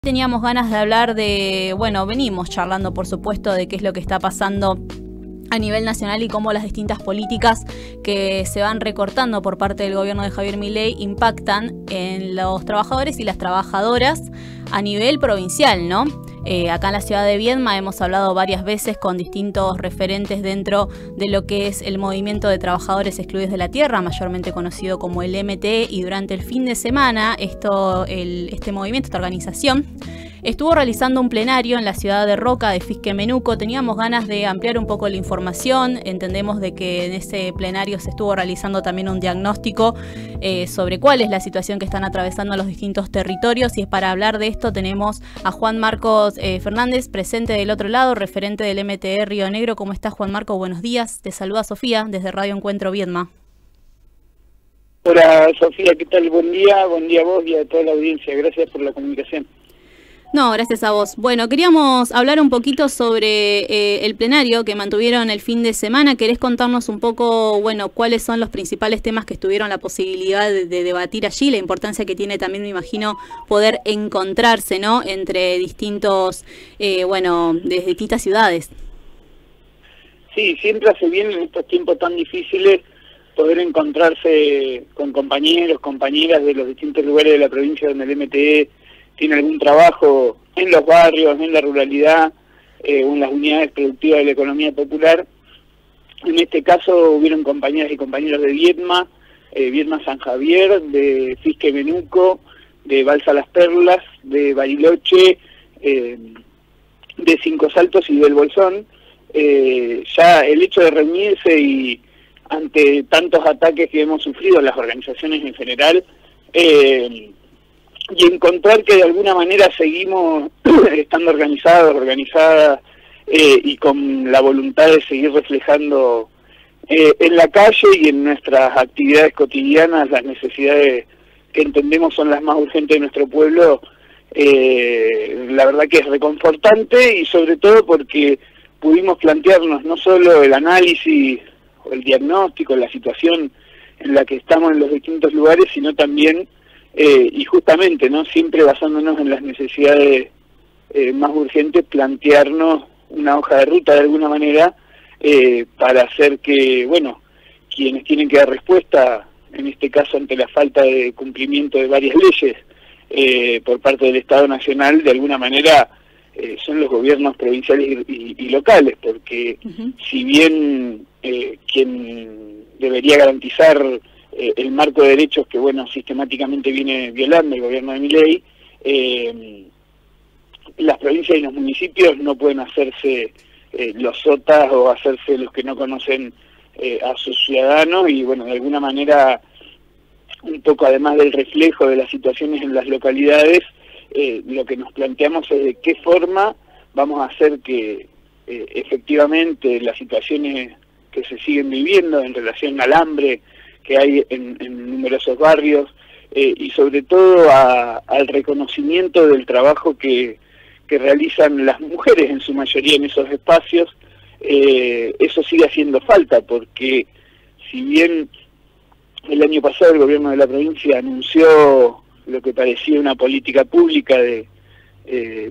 Teníamos ganas de hablar de, bueno, venimos charlando por supuesto de qué es lo que está pasando a nivel nacional y cómo las distintas políticas que se van recortando por parte del gobierno de Javier Milei impactan en los trabajadores y las trabajadoras a nivel provincial, ¿no? Acá en la ciudad de Viedma hemos hablado varias veces con distintos referentes dentro de lo que es el movimiento de trabajadores excluidos de la tierra, mayormente conocido como el MTE, y durante el fin de semana este movimiento, esta organización, estuvo realizando un plenario en la ciudad de Roca de Fisquemenuco. Teníamos ganas de ampliar un poco la información. Entendemos de que en ese plenario se estuvo realizando también un diagnóstico sobre cuál es la situación que están atravesando los distintos territorios. Y para hablar de esto tenemos a Juan Marcos Fernández, presente del otro lado, referente del MTE Río Negro. ¿Cómo estás, Juan Marcos? Buenos días. Te saluda Sofía desde Radio Encuentro Viedma. Hola, Sofía, ¿qué tal? Buen día a vos y a toda la audiencia. Gracias por la comunicación. No, gracias a vos. Bueno, queríamos hablar un poquito sobre el plenario que mantuvieron el fin de semana. ¿Querés contarnos un poco, bueno, cuáles son los principales temas que tuvieron la posibilidad de debatir allí? La importancia que tiene también, me imagino, poder encontrarse, ¿no?, entre distintos, de distintas ciudades. Sí, siempre hace bien en estos tiempos tan difíciles poder encontrarse con compañeros, compañeras de los distintos lugares de la provincia donde el MTE tiene algún trabajo en los barrios, en la ruralidad, o en las unidades productivas de la economía popular. En este caso hubieron compañeras y compañeros de Viedma, Viedma San Javier, de Fisquemenuco, de Balsa Las Perlas, de Bariloche, de Cinco Saltos y del Bolsón. Ya el hecho de reunirse y ante tantos ataques que hemos sufrido las organizaciones en general, y encontrar que de alguna manera seguimos estando organizadas y con la voluntad de seguir reflejando en la calle y en nuestras actividades cotidianas las necesidades que entendemos son las más urgentes de nuestro pueblo. La verdad que es reconfortante, y sobre todo porque pudimos plantearnos no solo el análisis o el diagnóstico, la situación en la que estamos en los distintos lugares, sino también y justamente, ¿no?, siempre basándonos en las necesidades más urgentes, plantearnos una hoja de ruta de alguna manera para hacer que, bueno, quienes tienen que dar respuesta, en este caso ante la falta de cumplimiento de varias leyes por parte del Estado Nacional, de alguna manera son los gobiernos provinciales y locales, porque si bien quien debería garantizar el marco de derechos que, bueno, sistemáticamente viene violando el gobierno de Milei, las provincias y los municipios no pueden hacerse los sotas o hacerse los que no conocen a sus ciudadanos, y bueno, de alguna manera, un poco además del reflejo de las situaciones en las localidades, lo que nos planteamos es de qué forma vamos a hacer que efectivamente las situaciones que se siguen viviendo en relación al hambre que hay en numerosos barrios, y sobre todo al reconocimiento del trabajo que realizan las mujeres en su mayoría en esos espacios, eso sigue haciendo falta, porque si bien el año pasado el gobierno de la provincia anunció lo que parecía una política pública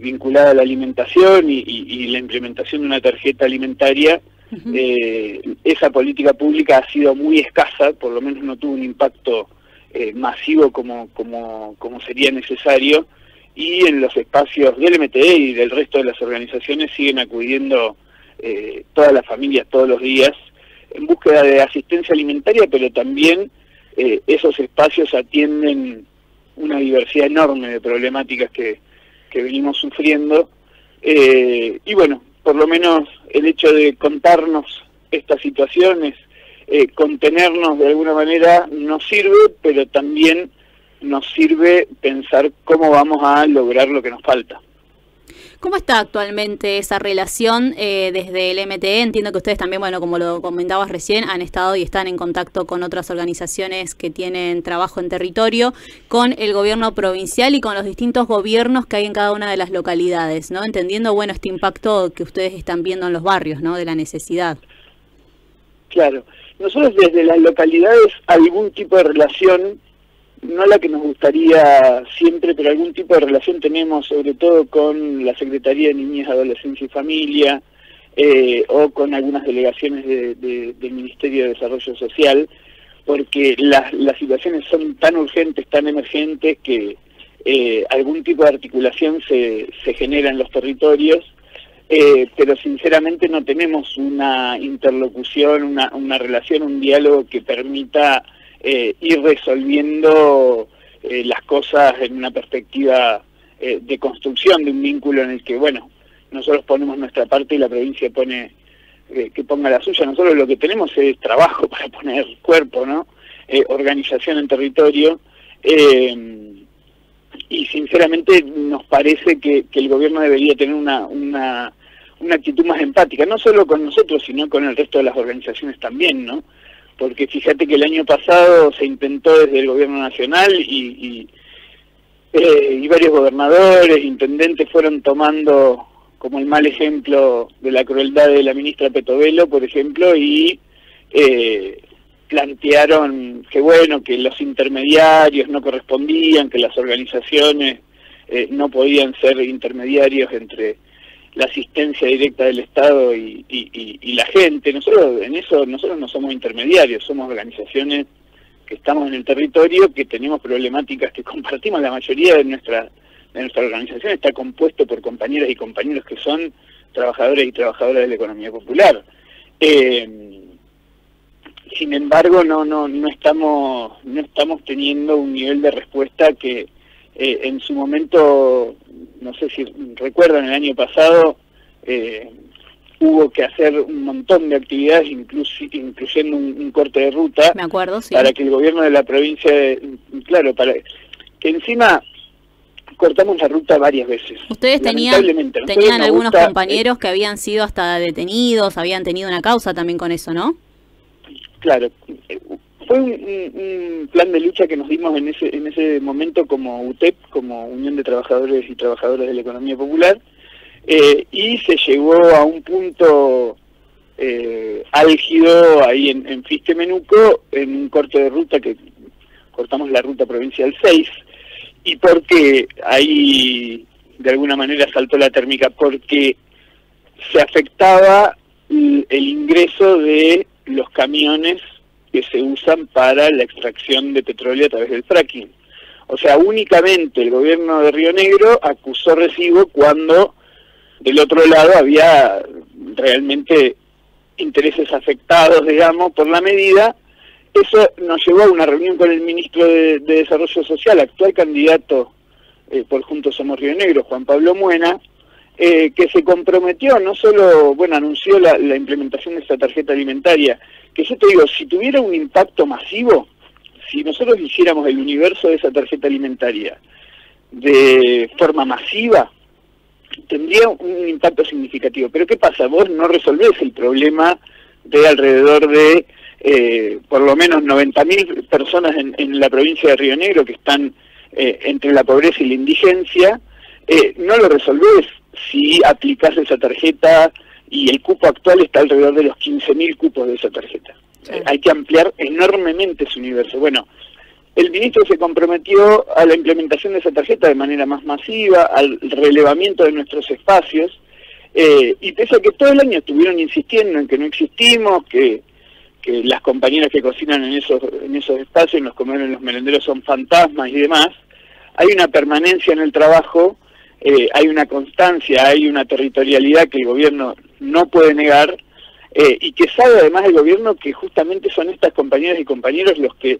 vinculada a la alimentación y la implementación de una tarjeta alimentaria, esa política pública ha sido muy escasa, por lo menos no tuvo un impacto masivo como sería necesario, y en los espacios del MTE y del resto de las organizaciones siguen acudiendo todas las familias todos los días en búsqueda de asistencia alimentaria, pero también esos espacios atienden una diversidad enorme de problemáticas que venimos sufriendo, y bueno, por lo menos el hecho de contarnos estas situaciones, contenernos de alguna manera, nos sirve, pero también nos sirve pensar cómo vamos a lograr lo que nos falta. ¿Cómo está actualmente esa relación desde el MTE? Entiendo que ustedes también, bueno, como lo comentabas recién, han estado y están en contacto con otras organizaciones que tienen trabajo en territorio, con el gobierno provincial y con los distintos gobiernos que hay en cada una de las localidades, ¿no? Entendiendo, bueno, este impacto que ustedes están viendo en los barrios, ¿no?, de la necesidad. Claro. Nosotros desde las localidades algún tipo de relación no la que nos gustaría siempre, pero algún tipo de relación tenemos, sobre todo con la Secretaría de Niñez, Adolescencia y Familia, o con algunas delegaciones del Ministerio de Desarrollo Social, porque las situaciones son tan urgentes, tan emergentes, que algún tipo de articulación se genera en los territorios, pero sinceramente no tenemos una interlocución, una relación, un diálogo que permita ir resolviendo las cosas en una perspectiva de construcción de un vínculo en el que, bueno, nosotros ponemos nuestra parte y la provincia pone que ponga la suya. Nosotros lo que tenemos es trabajo para poner cuerpo, ¿no? Organización en territorio, y sinceramente nos parece que el gobierno debería tener una actitud más empática, no solo con nosotros, sino con el resto de las organizaciones también, ¿no? Porque fíjate que el año pasado se intentó desde el gobierno nacional y varios gobernadores, intendentes fueron tomando como el mal ejemplo de la crueldad de la ministra Petovelo, por ejemplo, y plantearon que bueno, que los intermediarios no correspondían, que las organizaciones no podían ser intermediarios entre la asistencia directa del Estado y la gente. Nosotros no somos intermediarios, somos organizaciones que estamos en el territorio, que tenemos problemáticas que compartimos. La mayoría de nuestra organización está compuesto por compañeras y compañeros que son trabajadores y trabajadoras de la economía popular. Sin embargo, no estamos teniendo un nivel de respuesta que en su momento, no sé si recuerdan, el año pasado hubo que hacer un montón de actividades, incluyendo un corte de ruta. Me acuerdo, sí. Para que el gobierno de la provincia, claro, para que encima cortamos la ruta varias veces. Ustedes tenían algunos compañeros que habían sido hasta detenidos, habían tenido una causa también con eso, ¿no? Claro, fue un plan de lucha que nos dimos en ese momento como UTEP, como Unión de Trabajadores y Trabajadoras de la Economía Popular, y se llegó a un punto álgido ahí en Fisque-Menuco, en un corte de ruta que cortamos la ruta provincial 6, y porque ahí de alguna manera saltó la térmica, porque se afectaba el ingreso de los camiones que se usan para la extracción de petróleo a través del fracking. O sea, únicamente el gobierno de Río Negro acusó recibo cuando del otro lado había realmente intereses afectados, digamos, por la medida. Eso nos llevó a una reunión con el ministro de Desarrollo Social, actual candidato por Juntos Somos Río Negro, Juan Pablo Muena, que se comprometió, no solo, bueno, anunció la implementación de esta tarjeta alimentaria, que yo te digo, si tuviera un impacto masivo, si nosotros hiciéramos el universo de esa tarjeta alimentaria de forma masiva, tendría un impacto significativo. Pero ¿qué pasa? Vos no resolvés el problema de alrededor de por lo menos 90.000 personas en la provincia de Río Negro que están entre la pobreza y la indigencia. No lo resolvés si aplicás esa tarjeta, y el cupo actual está alrededor de los 15.000 cupos de esa tarjeta. Sí. Hay que ampliar enormemente su universo. Bueno, el ministro se comprometió a la implementación de esa tarjeta de manera más masiva, al relevamiento de nuestros espacios, y pese a que todo el año estuvieron insistiendo en que no existimos, que las compañeras que cocinan en esos espacios, en los comedores, en los merenderos, son fantasmas y demás, hay una permanencia en el trabajo, hay una constancia, hay una territorialidad que el gobierno no puede negar, y que sabe además el gobierno que justamente son estas compañeras y compañeros los que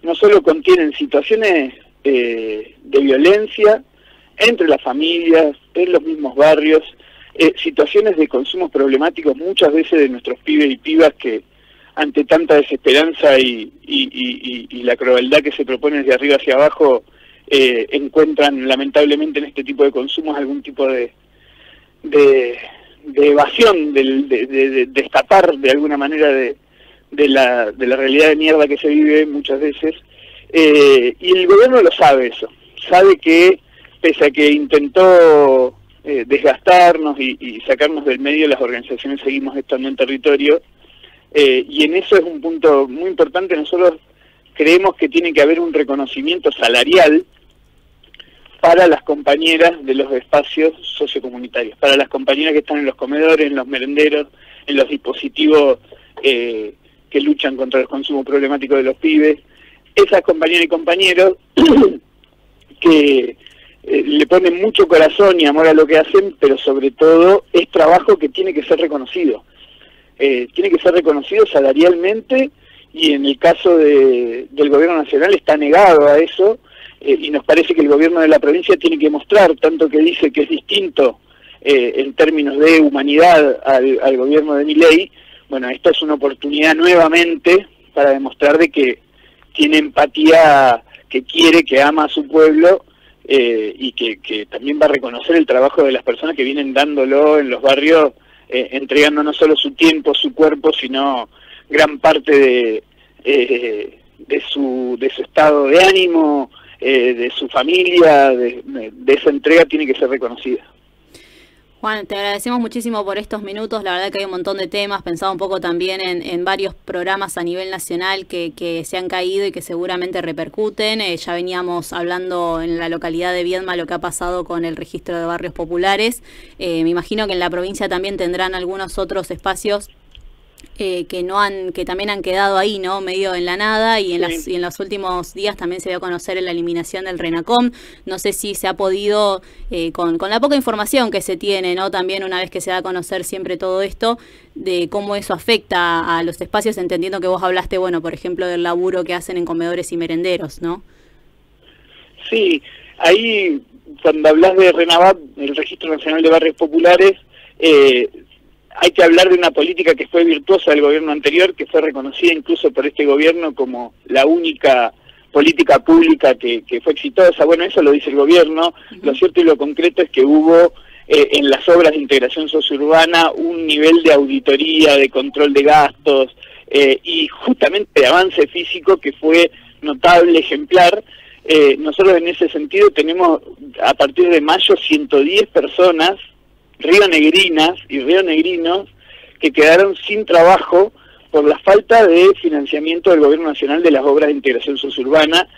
no solo contienen situaciones de violencia entre las familias, en los mismos barrios, situaciones de consumos problemáticos muchas veces de nuestros pibes y pibas que ante tanta desesperanza y la crueldad que se propone desde arriba hacia abajo, encuentran lamentablemente en este tipo de consumos algún tipo de evasión, de escapar de alguna manera de la realidad de mierda que se vive muchas veces, y el gobierno lo sabe eso, sabe que pese a que intentó desgastarnos y sacarnos del medio, las organizaciones seguimos estando en territorio, y en eso es un punto muy importante. Nosotros creemos que tiene que haber un reconocimiento salarial para las compañeras de los espacios sociocomunitarios, para las compañeras que están en los comedores, en los merenderos, en los dispositivos que luchan contra el consumo problemático de los pibes. Esas compañeras y compañeros que le ponen mucho corazón y amor a lo que hacen, pero sobre todo es trabajo que tiene que ser reconocido. Tiene que ser reconocido salarialmente, y en el caso del gobierno nacional está negado a eso, y nos parece que el gobierno de la provincia tiene que mostrar, tanto que dice que es distinto en términos de humanidad al gobierno de Milei. Bueno, esta es una oportunidad nuevamente para demostrar de que tiene empatía, que quiere, que ama a su pueblo, y que también va a reconocer el trabajo de las personas que vienen dándolo en los barrios, entregando no solo su tiempo, su cuerpo, sino gran parte de su estado de ánimo, de su familia, de esa entrega tiene que ser reconocida. Juan, te agradecemos muchísimo por estos minutos. La verdad que hay un montón de temas, pensaba un poco también en varios programas a nivel nacional que se han caído y que seguramente repercuten. Ya veníamos hablando en la localidad de Viedma lo que ha pasado con el registro de barrios populares. Me imagino que en la provincia también tendrán algunos otros espacios que también han quedado ahí, ¿no? Medio en la nada, y en los últimos días también se dio a conocer la eliminación del RENACOM. No sé si se ha podido, con la poca información que se tiene, ¿no? También una vez que se da a conocer siempre todo esto, de cómo eso afecta a los espacios, entendiendo que vos hablaste, bueno, por ejemplo, del laburo que hacen en comedores y merenderos, ¿no? Sí, ahí cuando hablas de RENAVAP, el Registro Nacional de Barrios Populares, hay que hablar de una política que fue virtuosa del gobierno anterior, que fue reconocida incluso por este gobierno como la única política pública que fue exitosa. Bueno, eso lo dice el gobierno. Lo cierto y lo concreto es que hubo en las obras de integración sociourbana un nivel de auditoría, de control de gastos y justamente de avance físico que fue notable, ejemplar. Nosotros en ese sentido tenemos a partir de mayo 110 personas rionegrinas y rionegrinos que quedaron sin trabajo por la falta de financiamiento del gobierno nacional de las obras de integración sociourbana.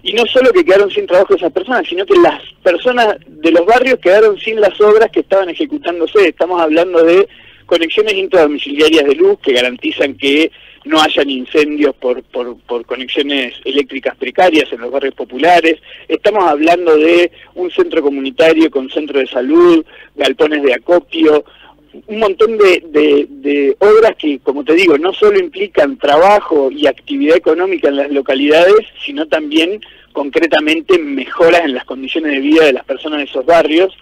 Y no solo que quedaron sin trabajo esas personas, sino que las personas de los barrios quedaron sin las obras que estaban ejecutándose. Estamos hablando de conexiones intradomiciliarias de luz que garantizan que no hayan incendios por conexiones eléctricas precarias en los barrios populares. Estamos hablando de un centro comunitario con centro de salud, galpones de acopio, un montón de obras que, como te digo, no solo implican trabajo y actividad económica en las localidades, sino también concretamente mejoras en las condiciones de vida de las personas de esos barrios.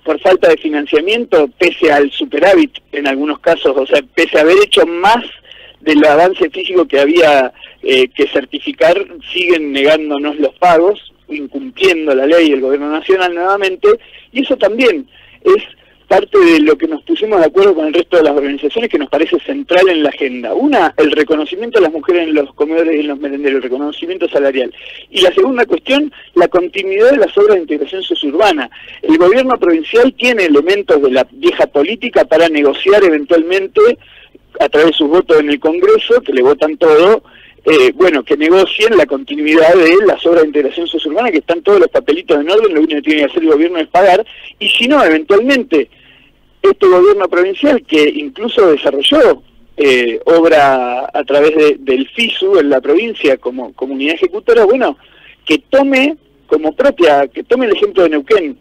Por falta de financiamiento, pese al superávit en algunos casos, o sea, pese a haber hecho más del avance físico que había que certificar, siguen negándonos los pagos, incumpliendo la ley del gobierno nacional nuevamente, y eso también es parte de lo que nos pusimos de acuerdo con el resto de las organizaciones que nos parece central en la agenda. Una, el reconocimiento a las mujeres en los comedores y en los merenderos, el reconocimiento salarial. Y la segunda cuestión, la continuidad de las obras de integración sociourbana. El gobierno provincial tiene elementos de la vieja política para negociar eventualmente, a través de sus votos en el Congreso, que le votan todo, que negocien la continuidad de las obras de integración sociourbana, que están todos los papelitos en orden, lo único que tiene que hacer el gobierno es pagar, y si no, eventualmente, este gobierno provincial, que incluso desarrolló obra a través del FISU en la provincia como comunidad ejecutora, bueno, que tome como propia, que tome el ejemplo de Neuquén,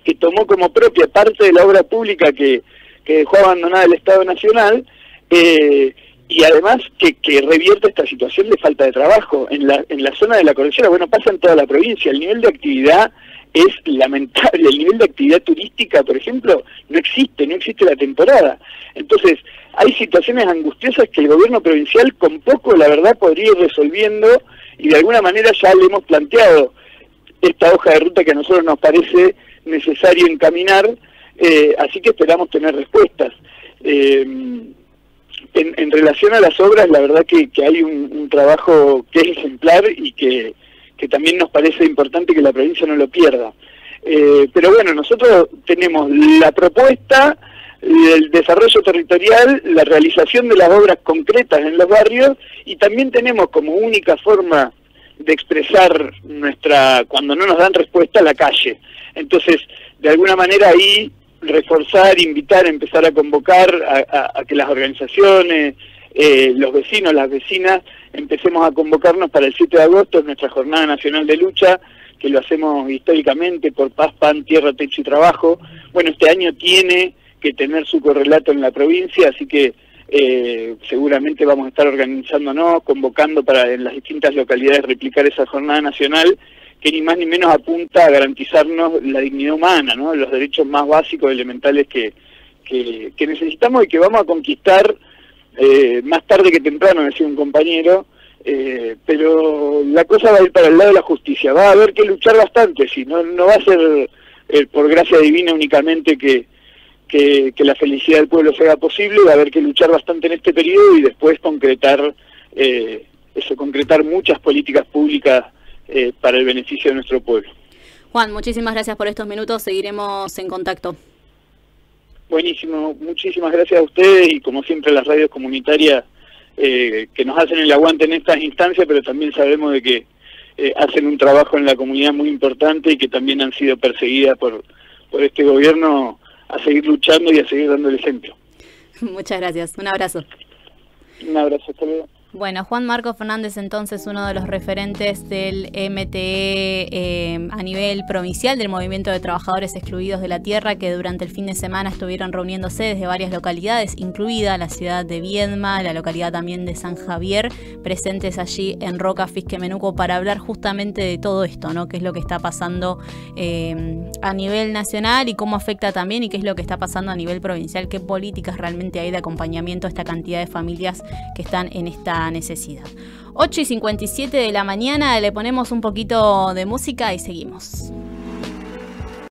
que tomó como propia parte de la obra pública que dejó abandonada el Estado Nacional, y además que revierta esta situación de falta de trabajo. En la zona de la Cordillera, bueno, pasa en toda la provincia, el nivel de actividad es lamentable, el nivel de actividad turística, por ejemplo, no existe la temporada. Entonces, hay situaciones angustiosas que el gobierno provincial con poco, la verdad, podría ir resolviendo, y de alguna manera ya le hemos planteado esta hoja de ruta que a nosotros nos parece necesario encaminar, así que esperamos tener respuestas. En relación a las obras, la verdad que hay un trabajo que es ejemplar y que también nos parece importante que la provincia no lo pierda. Pero bueno, nosotros tenemos la propuesta, el desarrollo territorial, la realización de las obras concretas en los barrios, y también tenemos como única forma de expresar cuando no nos dan respuesta, la calle. Entonces, de alguna manera ahí reforzar, invitar, empezar a convocar a que las organizaciones, los vecinos, las vecinas, empecemos a convocarnos para el 7 de agosto, es nuestra Jornada Nacional de Lucha, que lo hacemos históricamente por paz, pan, tierra, techo y trabajo. Bueno, este año tiene que tener su correlato en la provincia, así que seguramente vamos a estar organizándonos, convocando para en las distintas localidades replicar esa jornada nacional, que ni más ni menos apunta a garantizarnos la dignidad humana, ¿no? Los derechos más básicos, elementales que necesitamos y que vamos a conquistar más tarde que temprano, decía un compañero, pero la cosa va a ir para el lado de la justicia, va a haber que luchar bastante, si no va a ser por gracia divina únicamente que la felicidad del pueblo sea posible, va a haber que luchar bastante en este periodo y después concretar muchas políticas públicas para el beneficio de nuestro pueblo. Juan, muchísimas gracias por estos minutos, seguiremos en contacto. Buenísimo, muchísimas gracias a ustedes y como siempre las radios comunitarias que nos hacen el aguante en estas instancias, pero también sabemos de que hacen un trabajo en la comunidad muy importante y que también han sido perseguidas por este gobierno, a seguir luchando y a seguir dando el ejemplo. Muchas gracias, un abrazo. Un abrazo, hasta luego. Bueno, Juan Marcos Fernández, entonces uno de los referentes del MTE a nivel provincial, del Movimiento de Trabajadores Excluidos de la Tierra, que durante el fin de semana estuvieron reuniéndose desde varias localidades, incluida la ciudad de Viedma, la localidad también de San Javier, presentes allí en Roca, Fisquemenuco, para hablar justamente de todo esto, ¿no? Qué es lo que está pasando a nivel nacional y cómo afecta también, y qué es lo que está pasando a nivel provincial, qué políticas realmente hay de acompañamiento a esta cantidad de familias que están en esta necesidad. 8:57 de la mañana, le ponemos un poquito de música y seguimos.